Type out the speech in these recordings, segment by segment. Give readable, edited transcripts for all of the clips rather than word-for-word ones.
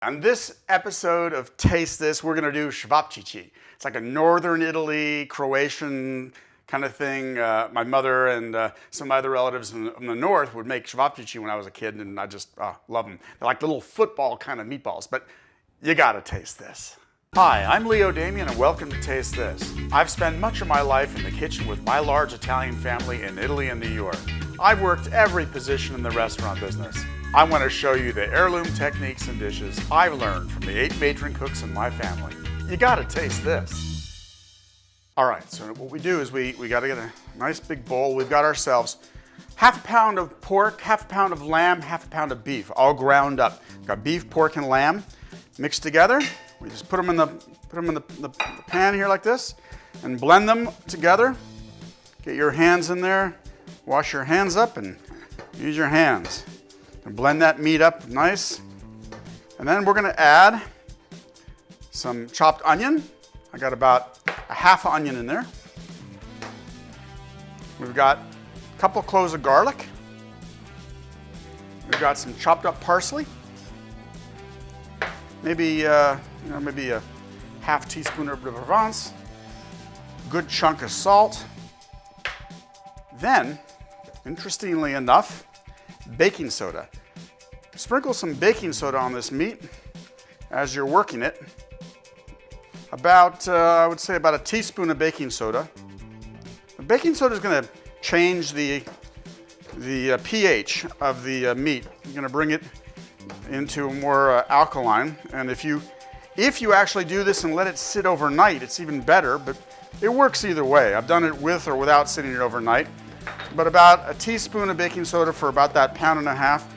On this episode of Taste This, we're going to do cevapcici. It's like a northern Italy, Croatian kind of thing. My mother and some other relatives in the north would make cevapcici when I was a kid, and I just love them. They're like little football kind of meatballs, but you got to taste this. Hi, I'm Leo Damien, and welcome to Taste This. I've spent much of my life in the kitchen with my large Italian family in Italy and New York. I've worked every position in the restaurant business. I want to show you the heirloom techniques and dishes I've learned from the 8 matron cooks in my family. You gotta taste this. All right, so what we do is we gotta get a nice big bowl. We've got ourselves half a pound of pork, half a pound of lamb, half a pound of beef, all ground up. We've got beef, pork, and lamb mixed together. We just put them in the pan here like this and blend them together. Get your hands in there, wash your hands up and use your hands. And blend that meat up nice. And then we're gonna add some chopped onion. I got about a half onion in there. We've got a couple cloves of garlic. We've got some chopped up parsley. Maybe maybe a half teaspoon of Herbes de Provence. Good chunk of salt. Then, interestingly enough, baking soda. Sprinkle some baking soda on this meat as you're working it. About, I would say about a teaspoon of baking soda. The baking soda is going to change the pH of the meat. You're going to bring it into a more alkaline. And if you actually do this and let it sit overnight, it's even better, but it works either way. I've done it with or without sitting it overnight. But about a teaspoon of baking soda for about that pound and a half.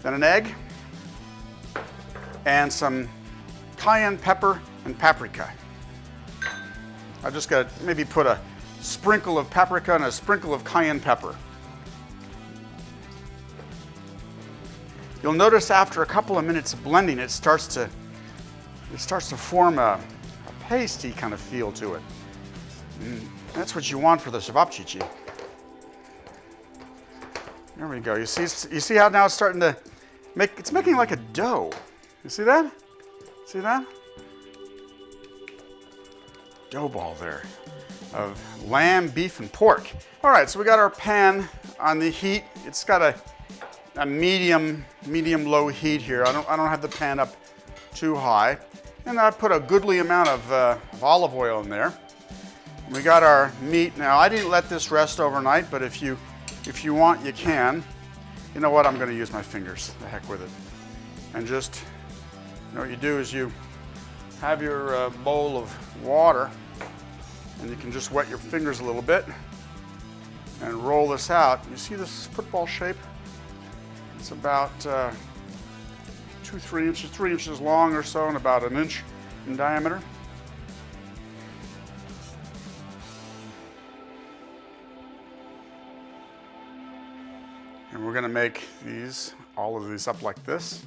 Then an egg and some cayenne pepper and paprika. I just got to maybe put a sprinkle of paprika and a sprinkle of cayenne pepper. You'll notice after a couple of minutes of blending, it starts to form a pasty kind of feel to it. That's what you want for the cevapcici. There we go. You see how now it's starting to it's making like a dough. You see that? See that? Dough ball there of lamb, beef, and pork. All right, so we got our pan on the heat. It's got a medium low heat here. I don't have the pan up too high. And I put a goodly amount of olive oil in there. We got our meat. Now, I didn't let this rest overnight, but if you want, you can. You know what? I'm going to use my fingers. The heck with it. And just, what you do is you have your bowl of water, and you can just wet your fingers a little bit and roll this out. You see this football shape? It's about 3 inches long or so, and about an inch in diameter. And we're going to make all of these up like this.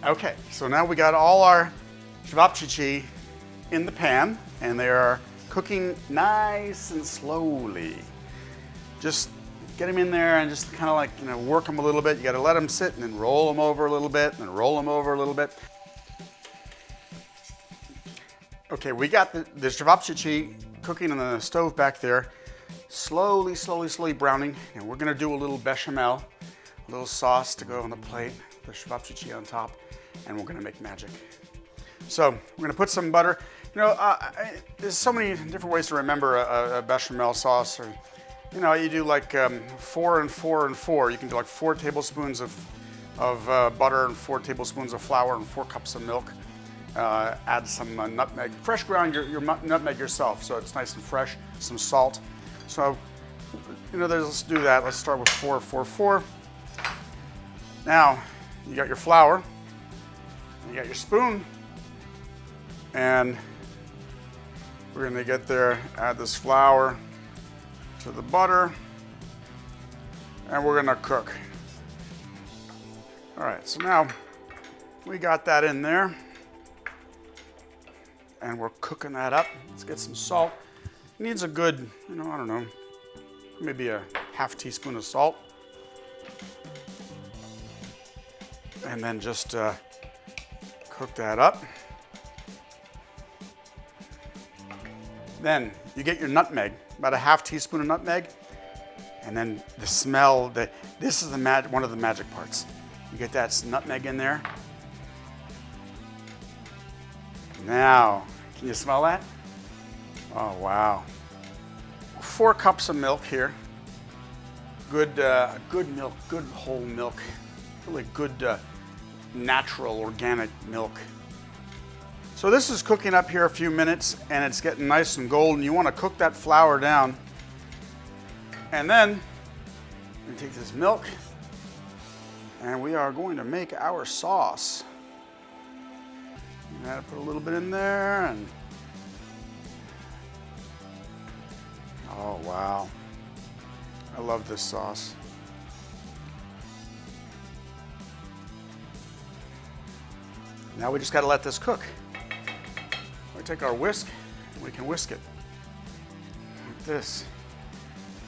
Okay, so now we got all our cevapcici in the pan, and they are cooking nice and slowly. Just get them in there and just kind of like, work them a little bit. You got to let them sit and then roll them over a little bit and then roll them over a little bit. Okay, we got the cevapcici cooking on the stove back there, slowly browning, and we're going to do a little bechamel, a little sauce to go on the plate, the cevapcici on top. And we're going to make magic. So we're going to put some butter. There's so many different ways to remember a bechamel sauce. Or, you do like 4 and 4 and 4. You can do like 4 tablespoons of butter and 4 tablespoons of flour and 4 cups of milk. Add some nutmeg. Fresh ground your nutmeg yourself, so it's nice and fresh. Some salt. So, let's do that. Let's start with 4, 4, 4. Now, you got your flour. You got your spoon, and we're gonna get there, add this flour to the butter, and we're gonna cook. All right, so now we got that in there, and we're cooking that up. Let's get some salt. It needs a good, I don't know, maybe a half teaspoon of salt. And then just cook that up. Then you get your nutmeg, about a half teaspoon of nutmeg, and then the smell, this is one of the magic parts. You get that nutmeg in there. Now, can you smell that? Oh, wow. 4 cups of milk here. Good milk, good whole milk. Really good natural organic milk. So this is cooking up here a few minutes, and it's getting nice and golden. You want to cook that flour down. And then we take this milk, and we are going to make our sauce. I'm gonna put a little bit in there, and oh wow, I love this sauce. Now we just got to let this cook. We take our whisk, and we can whisk it like this,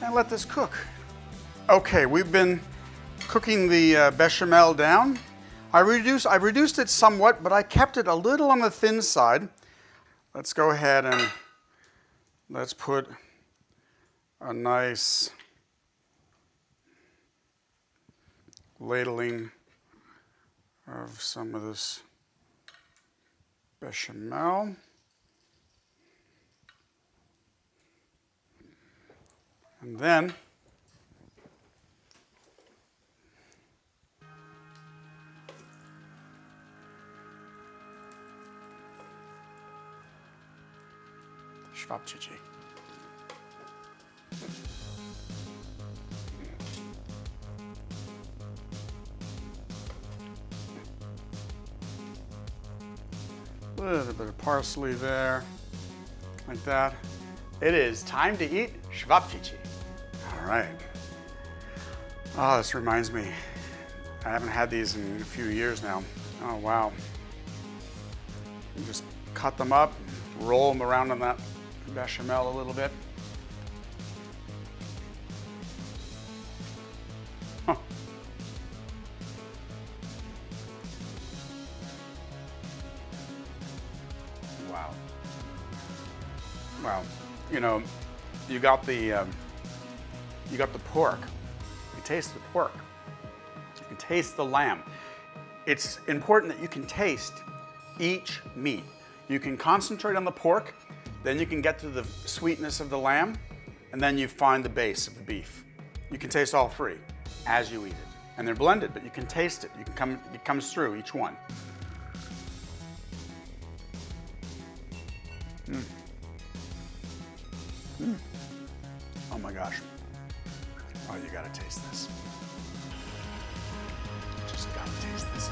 and let this cook. Okay, we've been cooking the bechamel down. I reduced it somewhat, but I kept it a little on the thin side. Let's go ahead and let's put a nice ladling of some of this bechamel. And then Schwabchichi. A little bit of parsley there, like that. It is time to eat Schwabchichi. All right. Oh, this reminds me. I haven't had these in a few years now. Oh, wow. You just cut them up, roll them around in that bechamel a little bit. Huh. Wow. Wow. You know, you got the pork. You taste the pork. You can taste the lamb. It's important that you can taste each meat. You can concentrate on the pork, then you can get to the sweetness of the lamb, and then you find the base of the beef. You can taste all three as you eat it. And they're blended, but you can taste it. It comes through each one. Mm. Mm. Oh my gosh. Oh, you gotta taste this. You just gotta taste this.